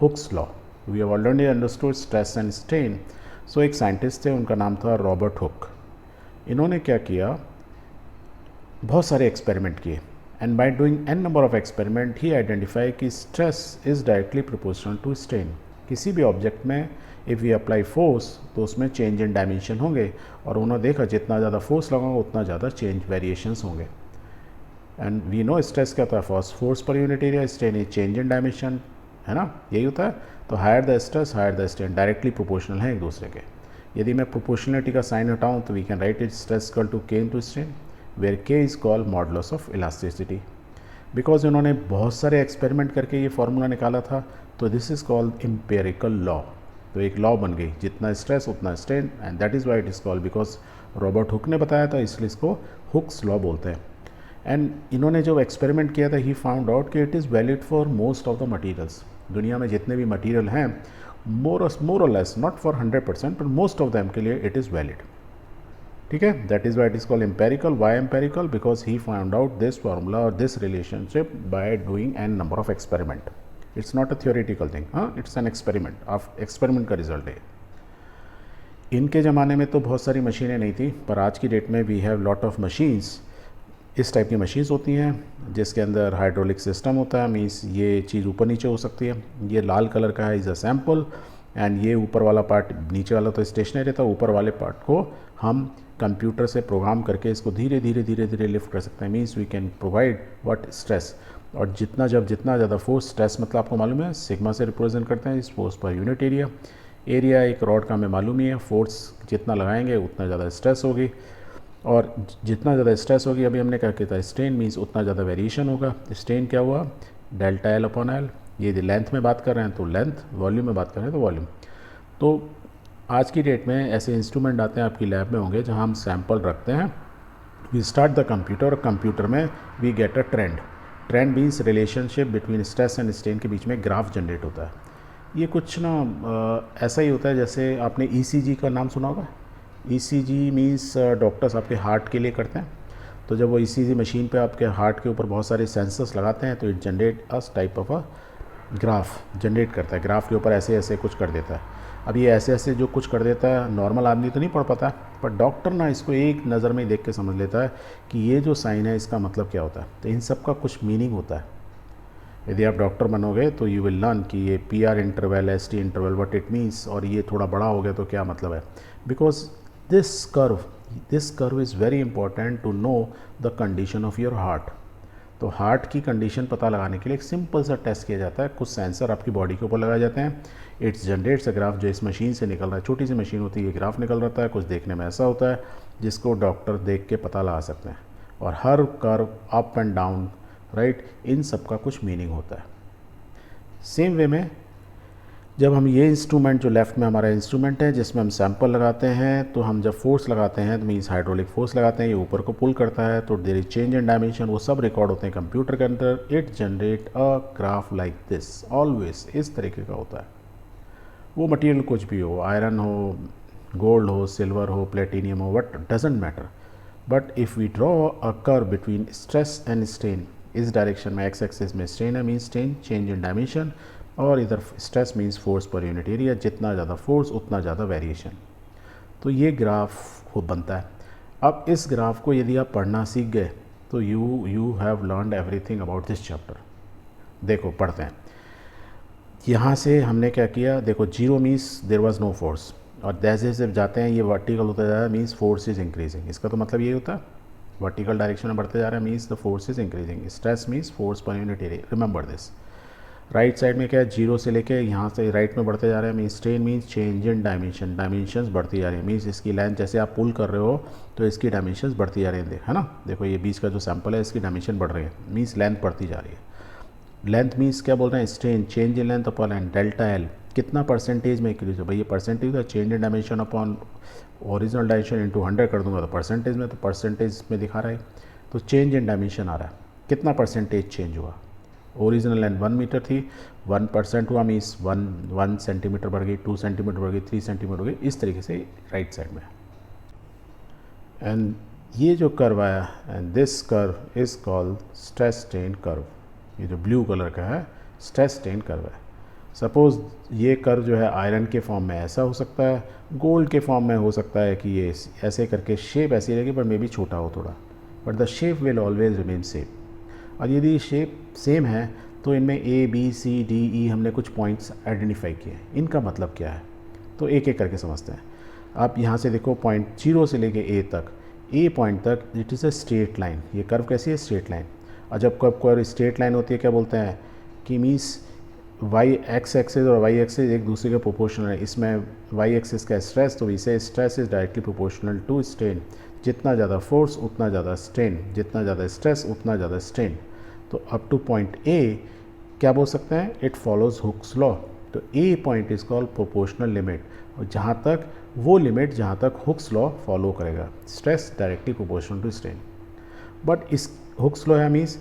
Hooks law. We have already understood stress and strain. So एक scientist थे, उनका नाम था रॉबर्ट हुक। इन्होंने क्या किया, बहुत सारे एक्सपेरिमेंट किए, and by doing an number of experiment he identify कि stress is directly proportional to strain. किसी भी ऑब्जेक्ट में इफ़ वी अप्लाई फोर्स तो उसमें चेंज इन डायमेंशन होंगे, और उन्होंने देखा जितना ज़्यादा फोर्स लगाओगे उतना ज़्यादा चेंज वेरिएशंस होंगे। एंड वी नो स्ट्रेस क्या होता है, force per unit area, strain is change in dimension, है ना, यही होता है। तो higher the stress higher the strain, directly proportional है एक दूसरे के। यदि मैं प्रोपोर्शनलिटी का साइन हटाऊँ तो we can write it stress equal to K into strain, where K is called modulus of elasticity. Because इन्होंने बहुत सारे एक्सपेरिमेंट करके ये फार्मूला निकाला था, तो this is called empirical law. तो एक लॉ बन गई, जितना स्ट्रेस उतना strain, and that is why it is called, because Robert Hooke ने बताया था इसलिए इसको हुक्स लॉ बोलते हैं। एंड इन्होंने जो एक्सपेरिमेंट किया था, ही फाउंड आउट कि it is valid for most of the materials. दुनिया में जितने भी मटीरियल हैं, मोर और less, not for 100%, but most of them के लिए इट इज़ वैलिड। ठीक है, that is why it is called empirical. Why empirical? Because he found out this formula और this relationship by doing an number of experiment. It's not a theoretical thing, हाँ, it's an experiment. आप experiment का result है। इनके ज़माने में तो बहुत सारी मशीनें नहीं थी, पर आज की डेट में we have lot of machines. इस टाइप की मशीन्स होती हैं जिसके अंदर हाइड्रोलिक सिस्टम होता है, मीन्स ये चीज़ ऊपर नीचे हो सकती है। ये लाल कलर का है, इज़ अ सैम्पल, एंड ये ऊपर वाला पार्ट, नीचे वाला तो स्टेशनरी रहता है, ऊपर वाले पार्ट को हम कंप्यूटर से प्रोग्राम करके इसको धीरे धीरे धीरे धीरे लिफ्ट कर सकते हैं। Means we can provide what stress, और जितना ज़्यादा फोर्स, स्ट्रेस मतलब आपको मालूम है सिग्मा से रिप्रेजेंट करते हैं, इस force per unit area. Area एक रॉड का हमें मालूम ही है, फोर्स जितना लगाएंगे उतना ज़्यादा स्ट्रेस होगी, और जितना ज़्यादा स्ट्रेस होगी, अभी हमने क्या किया था, स्ट्रेन मीन्स उतना ज़्यादा वेरिएशन होगा। स्ट्रेन क्या हुआ, डेल्टा एल अपॉन एल। ये लेंथ में बात कर रहे हैं तो लेंथ, वॉल्यूम में बात कर रहे हैं तो वॉल्यूम। तो आज की डेट में ऐसे इंस्ट्रूमेंट आते हैं, आपकी लैब में होंगे, जहाँ हम सैंपल रखते हैं। We start the computer, computer में we get a trend. Trend means relationship between stress and strain के बीच में ग्राफ जनरेट होता है। ये कुछ ना ऐसा ही होता है जैसे आपने ईसीजी का नाम सुना होगा। ईसीजी मीन्स डॉक्टर्स आपके हार्ट के लिए करते हैं। तो जब वो ईसीजी मशीन पे आपके हार्ट के ऊपर बहुत सारे सेंसर्स लगाते हैं तो it generate a type of a graph generate करता है। ग्राफ के ऊपर ऐसे ऐसे कुछ कर देता है। अब ये ऐसे ऐसे जो कुछ कर देता है, नॉर्मल आदमी तो नहीं पढ़ पाता, पर डॉक्टर ना इसको एक नज़र में ही देख के समझ लेता है कि ये जो साइन है इसका मतलब क्या होता है। तो इन सब का कुछ मीनिंग होता है। यदि आप डॉक्टर बनोगे तो यू विल लर्न कि ये PR interval, ST interval, what it means, और ये थोड़ा बड़ा हो गया तो क्या मतलब है। Because this curve is very important to know the condition of your heart. तो हार्ट की कंडीशन पता लगाने के लिए एक सिंपल सा टेस्ट किया जाता है। कुछ सेंसर आपकी बॉडी के ऊपर लगाए जाते हैं। इट्स जनरेट्स अ ग्राफ, जो इस मशीन से निकल रहा है, छोटी सी मशीन होती है, ये ग्राफ निकल रहता है। कुछ देखने में ऐसा होता है जिसको डॉक्टर देख के पता लगा सकते हैं। और हर curve, up and down, right, इन सब का कुछ मीनिंग होता है। सेम वे में जब हम ये इंस्ट्रूमेंट, जो लेफ़्ट में हमारा इंस्ट्रूमेंट है जिसमें हम सैंपल लगाते हैं, तो हम जब फोर्स लगाते हैं तो मीन्स हाइड्रोलिक फोर्स लगाते हैं, ये ऊपर को पुल करता है, तो there is change in dimension, वो सब रिकॉर्ड होते हैं कंप्यूटर के अंदर। It generate a graph like this, always इस तरीके का होता है। वो मटेरियल कुछ भी हो, आयरन हो, गोल्ड हो, सिल्वर हो, प्लेटिनियम हो, what doesn't matter. But if we draw a curve between stress and strain, इस डायरेक्शन में एक्स एक्सिस में स्ट्रेन है, means strain change in dimension, और इधर stress means force per unit area, जितना ज़्यादा फोर्स उतना ज़्यादा वेरिएशन। तो ये ग्राफ खूब बनता है। अब इस ग्राफ को यदि आप पढ़ना सीख गए तो you have learned everything about this chapter. देखो पढ़ते हैं। यहाँ से हमने क्या किया, देखो zero means there was no force, और जैसे जैसे जाते हैं ये वर्टिकल होता जा रहा है, मीन्स फोर्स इज इंक्रीजिंग। इसका तो मतलब ये होता है वर्टिकल डायरेक्शन में बढ़ते जा रहा है, means the force is increasing. Stress means force per unit area, remember this. Right side में क्या है, जीरो से लेके यहाँ से राइट में बढ़ते जा रहे हैं, means strain means change in dimension, dimensions बढ़ती जा रही है, मीन्स इसकी लेंथ जैसे आप पुल कर रहे हो तो इसकी डायमेंशंस बढ़ती जा रही है, है ना। देखो ये बीच का जो सैंपल है इसकी डायमेंशन बढ़ रही है, मीन्स लेंथ बढ़ती जा रही है। लेंथ मीन्स क्या बोल रहे हैं, strain change in length upon length, delta L कितना परसेंटेज में इंक्रीज हो भाई, ये परसेंटेज है, change in dimension upon original dimension into 100 कर दूंगा तो परसेंटेज में, तो परसेंटेज में दिखा रहा है। तो चेंज इन डायमेंशन आ रहा है, कितना परसेंटेज चेंज हुआ। ओरिजिनल लेंथ 1 मीटर थी, 1% हुआ, मीन्स 1 सेंटीमीटर बढ़ गई, 2 सेंटीमीटर बढ़ गई, 3 सेंटीमीटर हो गई, इस तरीके से राइट साइड में। एंड ये जो कर्व आया, and this curve is called stress strain curve. ये जो ब्लू कलर का है स्ट्रेस स्ट्रेन कर्व है। सपोज़ ये कर्व जो है आयरन के फॉर्म में ऐसा हो सकता है, गोल्ड के फॉर्म में हो सकता है कि ये ऐसे करके शेप ऐसी रहेगी पर मे बी छोटा हो थोड़ा, but the shape will always remain same. और यदि शेप सेम है तो इनमें A B C D E हमने कुछ पॉइंट्स आइडेंटिफाई किए, इनका मतलब क्या है तो एक एक करके समझते हैं। आप यहाँ से देखो पॉइंट 0 से लेके ए तक, ए पॉइंट तक it is a straight line. ये कर्व कैसी है? Straight line. और जब कर्व स्ट्रेट लाइन होती है क्या बोलते हैं कि मीन्स वाई एक्स एक्सिस और वाई एक्सिस एक दूसरे के प्रोपोर्शनल है। इसमें वाई एक्सिस का स्ट्रेस, तो इसे stress is directly proportional to strain. जितना ज़्यादा फोर्स उतना ज़्यादा स्ट्रेन, जितना ज़्यादा स्ट्रेस उतना ज़्यादा स्ट्रेन। तो अप टू पॉइंट ए क्या बोल सकते हैं? It follows Hooke's law. तो A point is called proportional limit, और जहाँ तक वो लिमिट जहाँ तक हुक्स लॉ फॉलो करेगा, stress directly proportional to strain. But इस हुक्स लॉ है मीन्स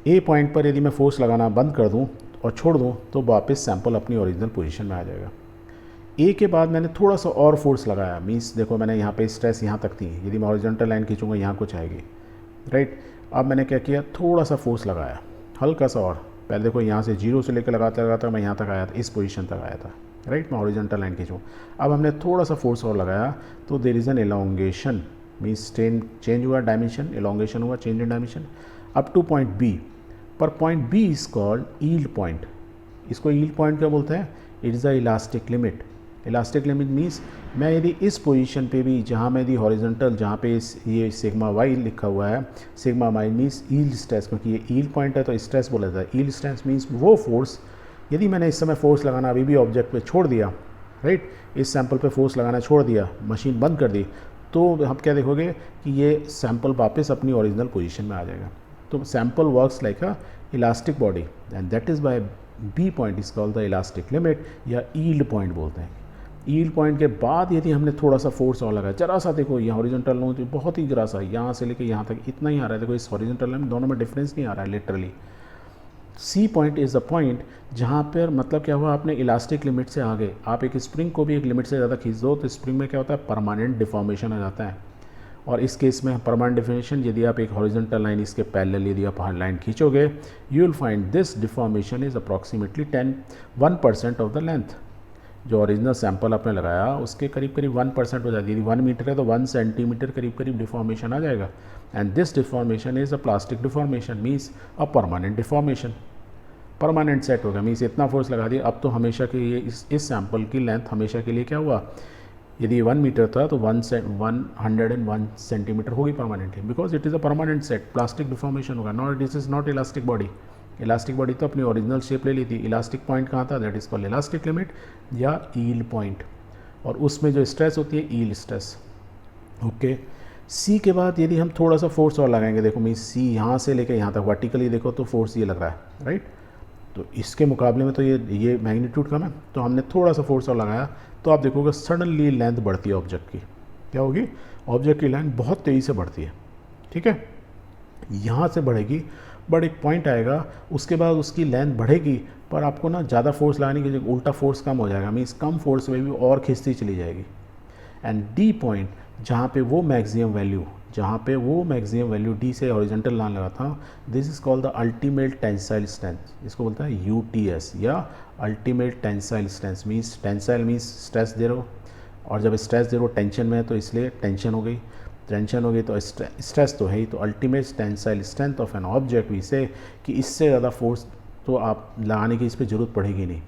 ए पॉइंट पर यदि मैं फोर्स लगाना बंद कर दूँ और छोड़ दूँ तो वापस सैंपल अपनी ओरिजिनल पोजीशन में आ जाएगा। ए के बाद मैंने थोड़ा सा और फोर्स लगाया, मीन्स देखो मैंने यहाँ पे स्ट्रेस यहाँ तक थी, यदि मैं हॉरिजॉन्टल लाइन खींचूंगा यहाँ कुछ आएगी, राइट। अब मैंने क्या किया, थोड़ा सा फोर्स लगाया, हल्का सा और। पहले देखो यहाँ से 0 से लेकर लगाता लगाता मैं यहाँ तक आया था, इस पोजीशन तक आया था, राइट। मैं हॉरिजॉन्टल लाइन खींचूँ, अब हमने थोड़ा सा फोर्स और लगाया तो there is an elongation, means strain change हुआ, डायमेंशन एलोंगेशन हुआ, change in dimension up to point B. पर point B is called yield point. इसको यील्ड पॉइंट क्या बोलते हैं? It is the elastic limit. Elastic limit means मैं यदि इस पोजीशन पे भी, जहाँ मैं यदि हॉरिजॉन्टल, जहाँ पे ये सिग्मा वाई लिखा हुआ है, sigma Y means yield stress, क्योंकि ये यील्ड पॉइंट है तो स्ट्रेस बोला जाता है। यील्ड स्ट्रेस मीन्स वो फोर्स, यदि मैंने इस समय फोर्स लगाना अभी भी ऑब्जेक्ट पे छोड़ दिया, राइट, इस सैंपल पे फोर्स लगाना छोड़ दिया, मशीन बंद कर दी, तो हम क्या देखोगे कि ये सैंपल वापस अपनी ओरिजिनल पोजीशन में आ जाएगा। तो sample works like a elastic body and that is by B point is called the elastic limit या यील्ड पॉइंट बोलते हैं। यील्ड पॉइंट के बाद यदि हमने थोड़ा सा फोर्स और लगाया, जरा सा, देखो यहाँ हॉरिजॉन्टल लाइन तो बहुत ही जरा सा, यहाँ से लेके यहाँ तक इतना ही आ रहा है, देखो इस हॉरिजॉन्टल लाइन दोनों में डिफरेंस नहीं आ रहा है literally. C point is the point जहाँ पर मतलब क्या हुआ, आपने इलास्टिक लिमिट से आगे, आप एक स्प्रिंग को भी एक लिमिट से ज़्यादा खींच दो तो स्प्रिंग में क्या होता है, परमानेंट डिफॉर्मेशन आ जाता है। और इस केस में परमानेंट डिफॉर्मेशन, यदि आप एक हॉरिजॉन्टल लाइन इसके पैरेलल यदि आप लाइन खींचोगे, you will find this deformation is approximately 1% of the length. जो ओरिजिनल सैंपल आपने लगाया उसके करीब करीब 1% हो जाती है। यदि 1 मीटर है तो 1 सेंटीमीटर करीब करीब डिफॉर्मेशन आ जाएगा। And this deformation is a plastic deformation, means a permanent deformation. Permanent set होगा, मीन्स इतना फोर्स लगा दिया, अब तो हमेशा के लिए इस सैंपल की लेंथ हमेशा के लिए क्या हुआ, यदि 1 मीटर था तो 101 सेंटीमीटर होगी permanently, because it is a permanent set. Plastic deformation होगा, not this is not elastic body. Elastic body तो अपनी ओरिजिनल शेप ले ली थी। इलास्टिक पॉइंट कहाँ था? That is called elastic limit या यील्ड पॉइंट, और उसमें जो स्ट्रेस होती है यील्ड स्ट्रेस। ओके, सी के बाद यदि हम थोड़ा सा फोर्स और लगाएंगे, देखो मीन सी यहाँ से लेकर यहाँ तक वर्टिकली देखो तो फोर्स ये लग रहा है, राइट। तो इसके मुकाबले में तो ये मैग्नीट्यूड कम है, तो हमने थोड़ा सा फोर्स और लगाया तो आप देखोगे सडनली लेंथ बढ़ती है ऑब्जेक्ट की। क्या होगी? ऑब्जेक्ट की लेंथ बहुत तेज़ी से बढ़ती है, ठीक है, यहाँ से बढ़ेगी, बट एक पॉइंट आएगा उसके बाद उसकी लेंथ बढ़ेगी, पर आपको ना ज़्यादा फोर्स लगाने की जगह उल्टा फोर्स कम हो जाएगा, मीन्स कम फोर्स में भी और खिंचती चली जाएगी। एंड डी पॉइंट जहाँ पे वो मैक्सिमम वैल्यू डी से हॉरिजॉन्टल लाइन लगाता हूँ, this is called the ultimate tensile strength. इसको बोलता है यूटीएस या ultimate tensile strength. Means tensile means stress दे रहे हो, और जब स्ट्रेस दे रहे हो टेंशन में है तो इसलिए टेंशन हो गई, तो स्ट्रेस तो है ही। तो ultimate tensile strength of an object we say कि इससे ज़्यादा फोर्स तो आप लगाने की इस पर ज़रूरत पड़ेगी नहीं,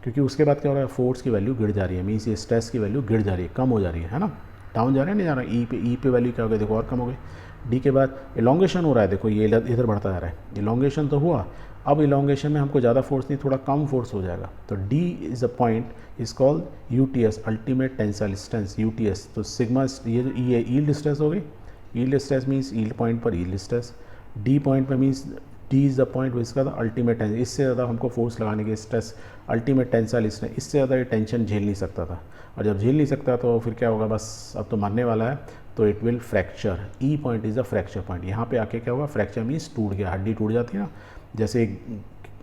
क्योंकि उसके बाद क्या हो रहा है, फोर्स की वैल्यू गिर जा रही है, मीन्स ये स्ट्रेस की वैल्यू गिर जा रही है, कम हो जा रही है ना, डाउन जा रहा है, नहीं जा रहा है। ई पे वैल्यू क्या हो गई, देखो और कम हो गई। डी के बाद इलोंगेशन हो रहा है, देखो ये इधर बढ़ता जा रहा है, इलोंगेशन तो हुआ। अब इलोंगेशन में हमको ज़्यादा फोर्स नहीं, थोड़ा कम फोर्स हो जाएगा, तो D is a point is called UTS, ultimate tensile strength, UTS. तो सिग्मा ये यील्ड स्ट्रेस हो गई, yield stress means yield point पर यील्ड स्ट्रेस। डी पॉइंट पर means D is the point इसका द अल्टीमेट टेंशन, इससे ज़्यादा हमको फोर्स लगाने के स्ट्रेस, अल्टीमेट टेंसाइल स्ट्रेंथ, इससे ज़्यादा ये टेंशन झेल नहीं सकता था। और जब झेल नहीं सकता तो फिर क्या होगा, बस अब तो मरने वाला है, तो it will fracture. E point is a fracture point. यहाँ पे आके क्या होगा, फ्रैक्चर मीन्स टूट गया, हड्डी टूट जाती है ना, जैसे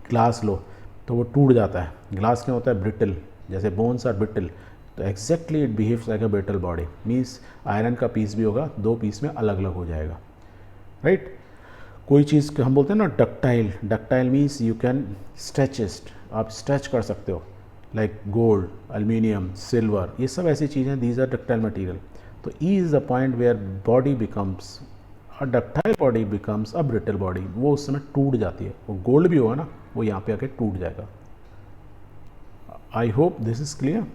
ग्लास लो तो वो टूट जाता है। ग्लास क्या होता है, ब्रिटल, जैसे बोन्स आर ब्रिटल, तो exactly it behaves like a brittle body, means iron का पीस भी होगा, 2 पीस में अलग अलग हो जाएगा, राइट। कोई चीज़ हम बोलते हैं ना ductile, ductile means you can stretch it, आप स्ट्रेच कर सकते हो, लाइक गोल्ड, एल्यूमिनियम, सिल्वर, ये सब ऐसी चीज़ें, दीज आर डक्टाइल मटीरियल। तो E is the point where body becomes a ductile, body becomes a brittle body, वो उस समय टूट जाती है। वो गोल्ड भी होगा ना, वो यहाँ पे आके टूट जाएगा। I hope this is clear.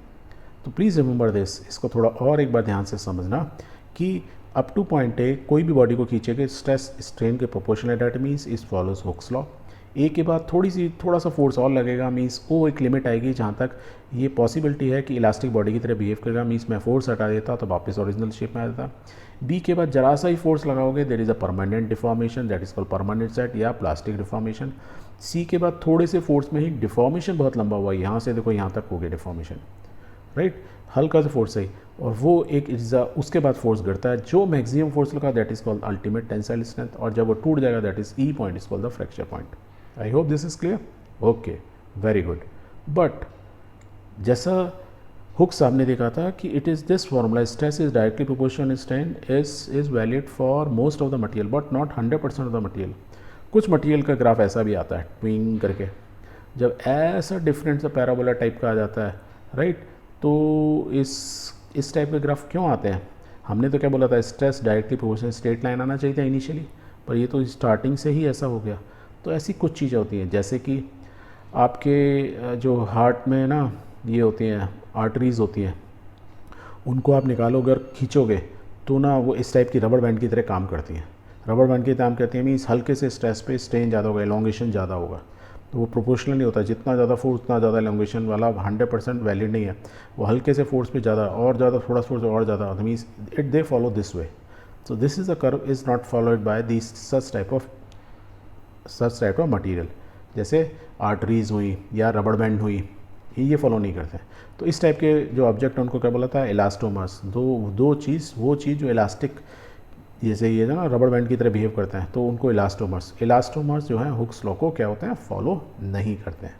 तो प्लीज़ रिमेंबर दिस, इसको थोड़ा और एक बार ध्यान से समझना कि अप टू पॉइंट ए कोई भी बॉडी को खींचेगा स्ट्रेस स्ट्रेन के proportional, that means is follows Hooke's law. A के बाद थोड़ा सा फोर्स और लगेगा, मीन्स वो एक लिमिट आएगी जहाँ तक ये पॉसिबिलिटी है कि इलास्टिक बॉडी की तरह बिहेव करेगा, मीन्स मैं फोर्स हटा देता तो वापस ओरिजिनल शेप में आ जाता। बी के बाद जरा सा ही फोर्स लगाओगे, there is a permanent deformation, that is called permanent set या प्लास्टिक डिफॉर्मेशन। सी के बाद थोड़े से फोर्स में ही डिफॉर्मेशन बहुत लंबा हुआ, यहाँ से देखो यहाँ तक हो गया डिफॉर्मेशन, राइट, हल्का सा फोर्स है, और वो एक उसके बाद फोर्स गिरता है, जो मैक्सिमम फोर्स लगा that is called ultimate tensile strength, और जब वो टूट जाएगा that is E point, is called the fracture point. I hope this is clear. Okay, very good. But जैसा हुक साहब ने देखा था कि it is this formula, stress is directly proportional strain is valid for most of the material but not 100% of the material. कुछ material का graph ऐसा भी आता है ट्विंग करके, जब ऐसा डिफरेंट सा पैराबोला टाइप का आ जाता है, राइट, तो इस टाइप के ग्राफ क्यों आते हैं? हमने तो क्या बोला था, stress directly proportional straight line आना चाहिए था इनिशियली, पर ये तो स्टार्टिंग से ही ऐसा हो गया। तो ऐसी कुछ चीज़ें होती हैं, जैसे कि आपके जो हार्ट में ना ये होती हैं आर्टरीज़ होती हैं, उनको आप निकालो अगर खींचोगे तो ना वो इस टाइप की रबर बैंड की तरह काम करती हैं। रबर बैंड की काम करती हैं मीन्स हल्के से स्ट्रेस पे स्ट्रेन ज़्यादा होगा, एलोंगेशन ज़्यादा होगा, तो वो प्रोपोर्शनल नहीं होता, जितना ज़्यादा फोर्स उतना ज़्यादा एलोंगेशन वाला 100% वैलिड नहीं है। वो हल्के से फोर्स पे ज़्यादा और ज़्यादा, थोड़ा फोर्स और ज़्यादा, means it they follow this way. So this is a curve is not followed by this such type of material, जैसे आर्टरीज हुई या रबर बैंड हुई, ये फॉलो नहीं करते। तो इस टाइप के जो ऑब्जेक्ट हैं उनको क्या बोला था, इलास्टोमर्स। वो चीज़ जो इलास्टिक, जैसे ये ना रबर बैंड की तरह बिहेव करते हैं, तो उनको इलास्टोमर्स जो हैं हुक्स लॉ को क्या होते हैं, फॉलो नहीं करते हैं।